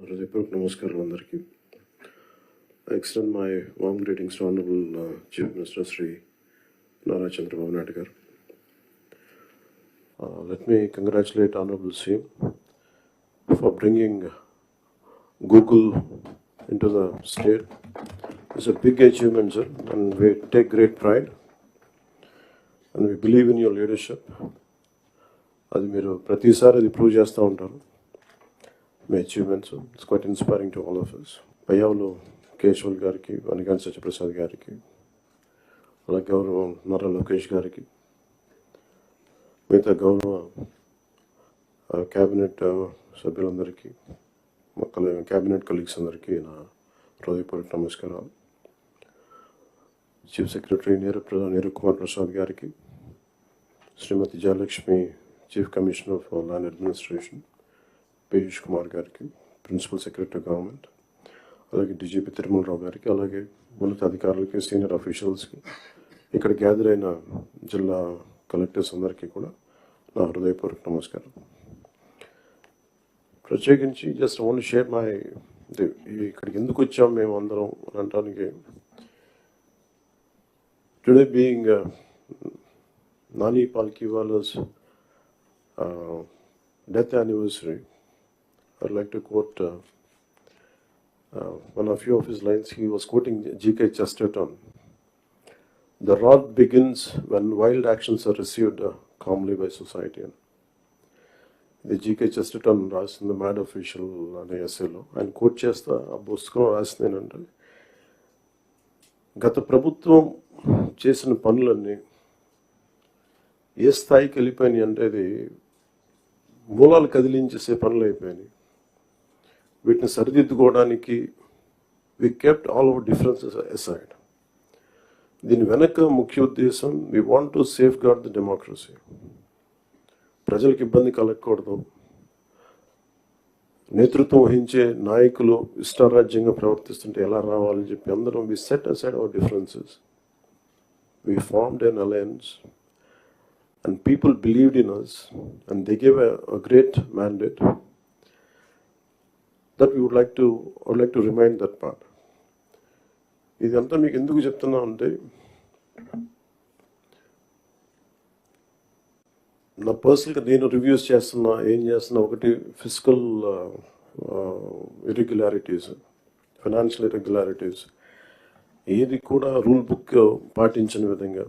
హృదయపూర్వక నమస్కారం అందరికీ. I extend my warm greetings to Honorable Chief Minister Sri Nara Chandrababu Naidu garu. Let me congratulate Honorable CM for bringing Google into the state. It's a big achievement, sir, and we take great pride and we believe in your leadership. అది మీరు ప్రతిసారి అది prove చేస్తూ ఉంటారు మీ achievements. It's quite inspiring to all of us. Payyavula Keshav గారికి, వనిగాని సత్యప్రసాద్ గారికి, అలాగే గౌరవ నారా లోకేష్ గారికి, మిగతా గౌరవ క్యాబినెట్ సభ్యులందరికీ, క్యాబినెట్ కొలీగ్స్ అందరికీ నా హృదయపూర్వక నమస్కారాలు. చీఫ్ సెక్రటరీ నీరు కుమార్ ప్రసాద్ గారికి, Shrimati Jayalakshmi chief commissioner for land administration Piyush Kumar గారికి, ప్రిన్సిపల్ సెక్రటరీ గవర్నమెంట్, అలాగే డీజీపీ తిరుమలరావు గారికి, అలాగే ఉన్నత అధికారులకి, సీనియర్ అఫీషియల్స్కి, ఇక్కడ గ్యాదర్ అయిన జిల్లా కలెక్టర్స్ అందరికీ కూడా నా హృదయపూర్వక నమస్కారం. ప్రత్యేకించి జస్ట్ ఓన్లీ షేర్ మై ఇక్కడికి ఎందుకు వచ్చాం మేము అందరం అని అనడానికి, today being Nani Palkhivala's death anniversary, I'd like to quote one of few of his lines. He was quoting G.K. Chesterton. The rot begins when wild actions are received calmly by society. The G.K. Chesterton రాసిన mad official అనే ఎస్సేలో ఆయన coat చేస్తా ఆ పుస్తకం రాసింది ఏంటంటే, గత ప్రభుత్వం చేసిన పనులన్నీ ఏ స్థాయికి వెళ్ళిపోయినాయి అంటే అది మూలాలు కదిలించేసే పనులు అయిపోయినాయి. వీటిని సరిదిద్దుకోవడానికి we kept all our differences aside. దీని వెనక ముఖ్య ఉద్దేశం, we want to safeguard the democracy. ప్రజలకు ఇబ్బంది కలగకూడదు, నేతృత్వం వహించే నాయకులు ఇష్టారాజ్యంగా ప్రవర్తిస్తుంటే ఎలా రావాలని చెప్పి అందరం we set aside our differences. We formed an alliance and people believed in us and they gave a great mandate that I would like to remind that part. ఇదంతా మీకు ఎందుకు చెప్తున్నా అంటే, నా పర్సనల్గా నేను రివ్యూస్ చేస్తున్నా, ఏం చేస్తున్నా, ఒకటి ఫిజికల్ ఇర్రెగ్యులారిటీస్, ఫైనాన్షియల్ ఇర్రెగ్యులారిటీస్, ఏది కూడా రూల్ బుక్ పాటించిన విధంగా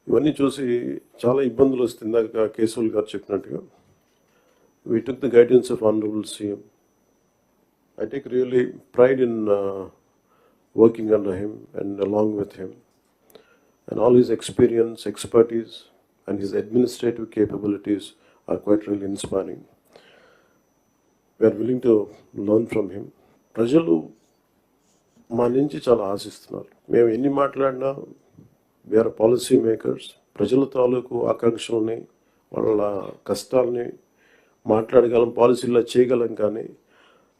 ఇవన్నీ చూసి చాలా ఇబ్బందులు వస్తుంది. ఇందాక కేశవుల్ గారు చెప్పినట్టుగా we took the guidance of Honorable CM. I take really pride in working under him and along with him, and all his experience, expertise and his administrative capabilities are quite really inspiring. We are willing to learn from him. ప్రజలు మా నుంచి చాలా ఆశిస్తున్నారు. మేము ఎన్ని మాట్లాడినా we are policy makers. ప్రజల తాలూకు ఆకాంక్షల్ని, వాళ్ళ కష్టాలని మాట్లాడగలం, పాలసీల్లో చేయగలం, కానీ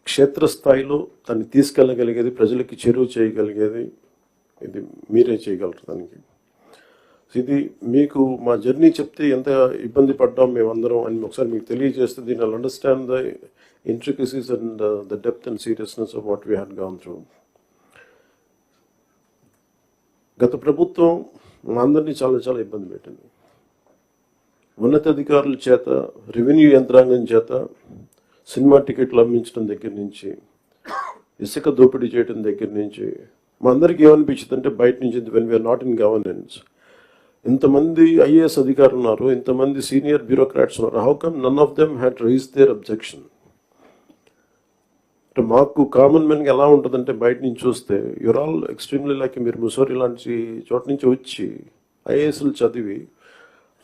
క్షేత్రస్థాయిలో దాన్ని తీసుకెళ్ళగలిగేది, ప్రజలకి చేరువ చేయగలిగేది ఇది మీరే చేయగలరు. దానికి ఇది మీకు మా జర్నీ చెప్తే ఎంత ఇబ్బంది పడ్డాం మేమందరం అని ఒకసారి మీకు తెలియజేస్తే దీన్ని I'll understand the intricacies and the depth and seriousness of what we had gone through. గత ప్రభుత్వం మా అందరినీ చాలా చాలా ఇబ్బంది పెట్టింది. ఉన్నతాధికారుల చేత, రెవెన్యూ యంత్రాంగం చేత సినిమా టికెట్లు అమ్మించడం దగ్గర నుంచి, ఇసుక దోపిడీ చేయడం దగ్గర నుంచి మా అందరికీ ఏమనిపించింది అంటే, బయట నుంచి when we're not in governance, ఇంతమంది ఐఏఎస్ అధికారులు ఉన్నారు, ఇంతమంది సీనియర్ బ్యూరోక్రాట్స్ ఉన్నారు, how come none of them had raise their objection. మాకు కామన్ మ్యాన్కి ఎలా ఉంటుందంటే, బయట నుంచి చూస్తే యూర్ ఆల్ ఎక్స్ట్రీమ్లీ లైక్, మీరు ముసోరి లాంటి చోట నుంచి వచ్చి ఐఏఎస్లు చదివి,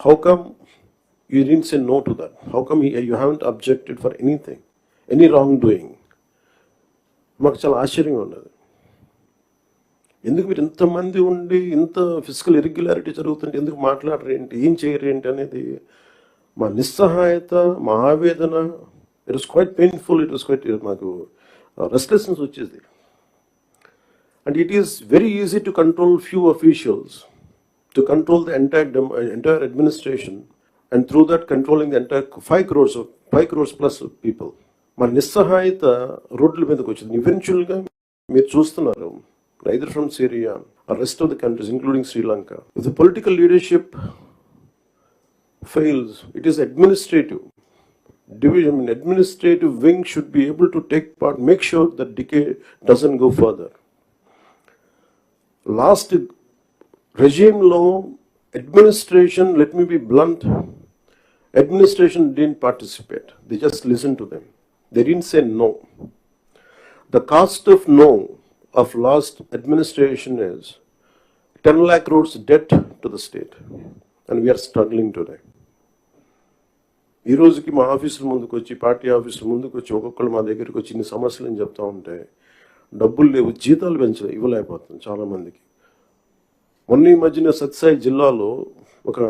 how come you didn't say no to that, how come you haven't objected for anything, any wrong doing. మాకు చాలా ఆశ్చర్యంగా ఉన్నది. ఎందుకు మీరు ఇంతమంది ఉండి ఇంత ఫిజికల్ ఇర్రెగ్యులారిటీ జరుగుతుంటే ఎందుకు మాట్లాడరేంటి, ఏం చేయరేంటి అనేది మా నిస్సహాయత, మా ఆవేదన. It was quite painful, it was quiet, మాకు రెస్ట్లెస్నెస్ వచ్చేది. And it is very easy to control few officials, to control the entire administration, and through that controlling the entire 5 crores plus of people. మన నిస్సహాయత రోడ్ల మీదకి వచ్చింది. ఈవెన్చువల్గా మీరు చూస్తున్నారు, either from Syria or rest of the countries, including Sri Lanka. If the political leadership fails, it is administrative division. Administrative wing should be able to take part, make sure that decay doesn't go further. Last regime law, administration, let me be blunt, administration didn't participate. They just listened to them. They didn't say no. The cost of no of last administration is 10 lakh crores debt to the state, and we are struggling today. ఈ రోజుకి మా ఆఫీసుల ముందుకు వచ్చి, party ఆఫీసుల ముందుకు వచ్చి ఒక్కొక్కరు మా దగ్గరికి వచ్చి ఇన్ని సమస్యలు అని చెప్తా ఉంటే డబ్బులు లేవు, జీతాలు ఇవ్వలేకపోతుంది చాలామందికి. మొన్న ఈ మధ్యన సత్యసాయి జిల్లాలో ఒక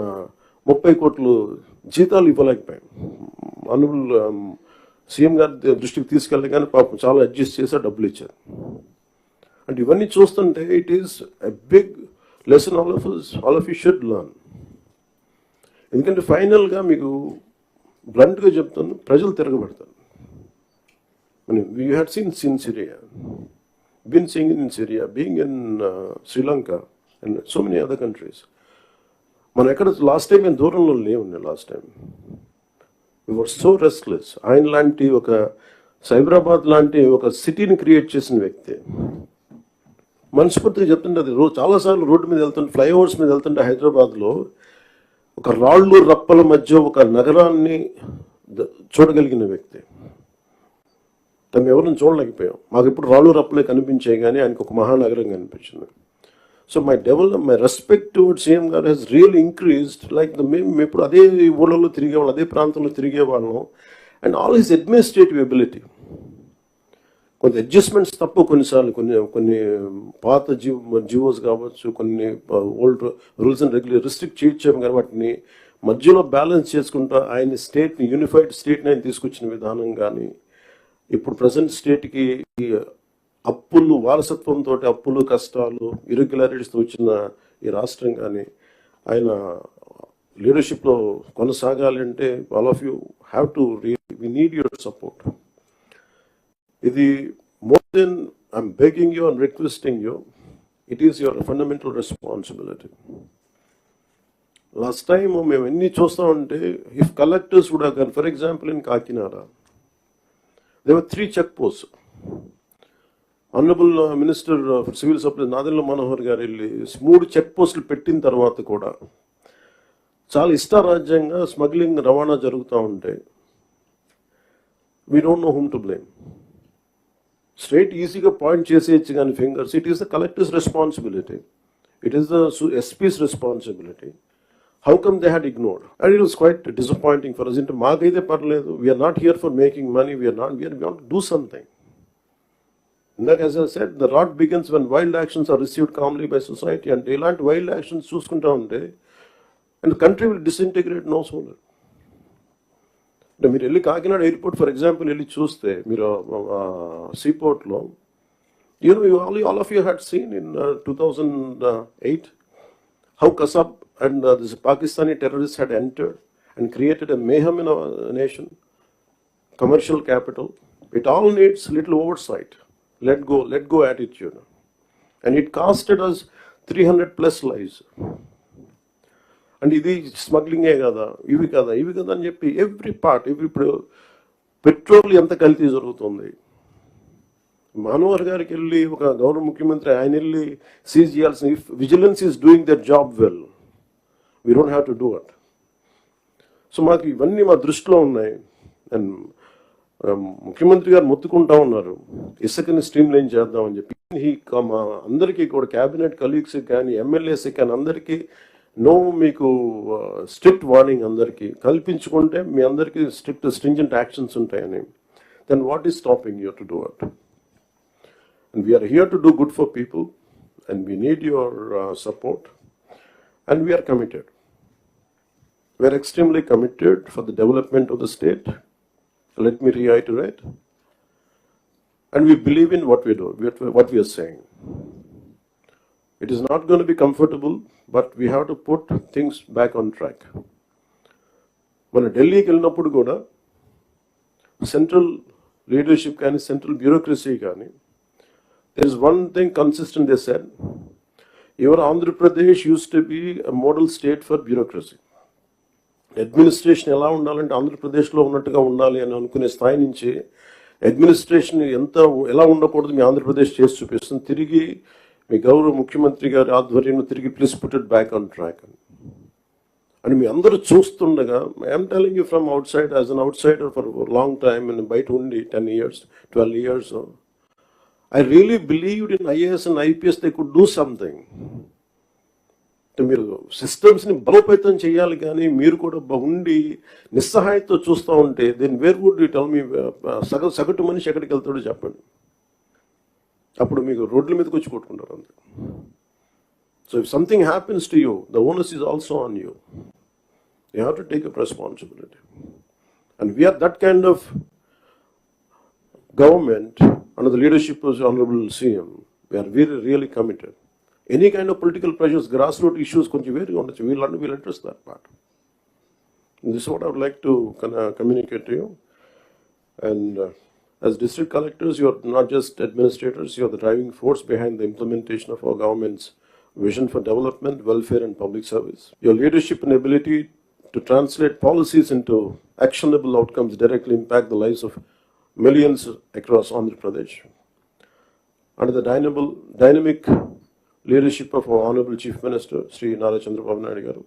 30 కోట్లు జీతాలు ఇవ్వలేకపోయాం. అనుబుల్ సీఎం గారి దృష్టికి తీసుకెళ్ళి కానీ పాపం చాలా అడ్జస్ట్ చేసి డబ్బులు ఇచ్చారు. అంటే ఇవన్నీ చూస్తుంటే it is a big lesson all of you should learn. ఎందుకంటే ఫైనల్గా మీకు బ్లంట్గా చెప్తాను, ప్రజలు తిరగబడతారు. You had seen Syria, been seeing in Syria, being in Sri Lanka and so many other countries. మనం ఎక్కడ లాస్ట్ టైం మేము దూరంలో లేవుండే. Last time we were so restless. ఆయన లాంటి ఒక సైబరాబాద్ లాంటి ఒక సిటీని క్రియేట్ చేసిన వ్యక్తి మనస్ఫూర్తిగా చెప్తుంటే, అది చాలాసార్లు రోడ్డు మీద వెళ్తుంటే, ఫ్లైఓవర్స్ మీద వెళ్తుంటే హైదరాబాద్లో ఒక రాళ్ళు రప్పల మధ్య ఒక నగరాన్ని చూడగలిగిన వ్యక్తి. తను ఎవరిని చూడలేకపోయాం. మాకు ఇప్పుడు రాళ్ళు రప్పలే కనిపించాయి కానీ ఆయనకు ఒక మహానగరం కనిపించింది. So my respect towards CM గారు హెస్ రియల్ ఇంక్రీజ్డ్. లైక్ మేము ఇప్పుడు అదే ఊళ్ళలో తిరిగేవాళ్ళం, అదే ప్రాంతంలో తిరిగేవాళ్ళం. And all his administrative ability, కొంత అడ్జస్ట్మెంట్స్ తప్ప కొన్నిసార్లు కొన్ని పాత జీవోస్ కావచ్చు, కొన్ని ఓల్డ్ రూల్స్ అండ్ రిస్ట్రిక్ట్ చేయొచ్చాము కానీ వాటిని మధ్యలో బ్యాలెన్స్ చేసుకుంటూ ఆయన స్టేట్ని, యూనిఫైడ్ స్టేట్ని ఆయన తీసుకొచ్చిన విధానం కానీ, ఇప్పుడు ప్రజెంట్ స్టేట్కి అప్పులు, వారసత్వంతో అప్పులు, కష్టాలు, ఇర్రెగ్యులారిటీస్తో వచ్చిన ఈ రాష్ట్రం కానీ ఆయన లీడర్షిప్లో కొనసాగాలి అంటే all of you have to we need your support. ఇది more than I'm begging you and requesting you, it is your fundamental responsibility. Last time మేము ఎన్ని చూస్తూ ఉంటే, if collectors would have gone, for example in Kakinada, there were 3 check posts. Honorable Minister for Civil Supplies Nadella Manohar గారు వెళ్ళి 3 check పోస్టులు పెట్టిన తర్వాత కూడా చాలా ఇష్టారాజ్యంగా స్మగ్లింగ్ రవాణా జరుగుతూ ఉంటే, we don't know whom to blame. Straight ఈజీగా పాయింట్ చేసేయచ్చు కానీ fingers, it is the collector's responsibility, it is the SP's responsibility. How come they had ignored? And it was quite disappointing for us. అంటే మాకైతే పర్లేదు, we're not here for making money, we're want to do something. ఇందాక as I said, the rot begins when wild actions are received calmly by society. అంటే ఇలాంటి wild actions చూసుకుంటా ఉంటే and country will disintegrate no sooner. అంటే మీరు వెళ్ళి Kakinada airport for example వెళ్ళి చూస్తే, మీరు సీపోర్ట్లో, all of you had seen in 2008 how Kasab and this Pakistani terrorists had entered and created a mayhem in our nation, commercial capital. It all needs little oversight, let go attitude, and it costed us 300+ lives. And ఇది స్మగ్లింగే కదా, ఇవి కదా అని చెప్పి every part, ఇప్పుడు petrol ఎంత కల్తీ జరుగుతుంది. మనోహర్ గారికి వెళ్ళి ఒక గౌరవ ముఖ్యమంత్రి ఆయన వెళ్ళి సీజ్ చేయాల్సిన, if vigilance is doing their job well, we don't have to do it. So మాకు ఇవన్నీ మా దృష్టిలో ఉన్నాయి. అండ్ ముఖ్యమంత్రి గారు మొత్తుకుంటా ఉన్నారు ఇసుకని స్ట్రీమ్ లైన్ చేద్దామని చెప్పి. మా అందరికీ కూడా క్యాబినెట్ కలీగ్స్కి కానీ ఎమ్మెల్యేస్కి కానీ అందరికీ మీకు స్ట్రిక్ట్ వార్నింగ్ అందరికీ కల్పించుకుంటే మీ అందరికీ స్ట్రింజెంట్ యాక్షన్స్ ఉంటాయని. Then what is stopping you to do it? And we're here to do good for people and we need your support and we're committed. We're extremely committed for the development of the state. Let me reiterate. And we believe in what we do, what we are saying. It is not going to be comfortable, but we have to put things back on track. మన ఢిల్లీకి వెళ్ళినప్పుడు కూడా central leadership కానీ central bureaucracy కానీ, there is one thing consistent they said, your Andhra Pradesh used to be a model state for bureaucracy. Administration ఎలా ఉండాలంటే ఆంధ్రప్రదేశ్లో ఉన్నట్టుగా ఉండాలి అని అనుకునే స్థాయి నుంచి అడ్మినిస్ట్రేషన్ ఎలా ఉండకూడదు మీ ఆంధ్రప్రదేశ్ చేసి చూపిస్తుంది. తిరిగి మీ గౌరవ ముఖ్యమంత్రి గారి ఆధ్వర్యంలో తిరిగి please put it back on track అని మీ అందరూ చూస్తుండగా, I'm telling you from out side as an out cider for long time, నేను బయట ఉండి 10 years 12 years, I really believed in IAS and IPS they could do something. మీరు సిస్టమ్స్ని బలోపేతం చేయాలి, కానీ మీరు కూడా ఉండి నిస్సహాయతో చూస్తూ ఉంటే then where would you tell me, సగటు మనిషి ఎక్కడికి వెళ్తాడో చెప్పండి. అప్పుడు మీకు రోడ్ల మీదకి వచ్చి కొట్టుకుంటారు అంతే. So if something happens to you, the onus is also on you. You have to take up responsibility. And we're that kind of government under the leadership of the Honorable CM. We are really committed. Any kind of political pressures, grassroots issues, we'll address that part. And this is what I would like to communicate to you. And as district collectors, you are not just administrators, you are the driving force behind the implementation of our government's vision for development, welfare and public service. Your leadership and ability to translate policies into actionable outcomes directly impact the lives of millions across Andhra Pradesh. Under the dynamic leadership of our Honorable Chief Minister, Sri Nara Chandrababu Naidu Garu,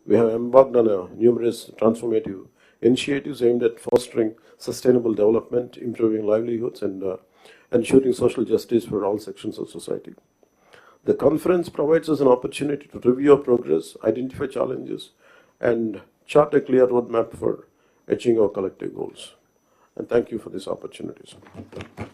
we have embarked on numerous transformative initiatives aimed at fostering sustainable development, improving livelihoods, and ensuring social justice for all sections of society. The conference provides us an opportunity to review our progress, identify challenges, and chart a clear roadmap for achieving our collective goals. And thank you for this opportunity, sir.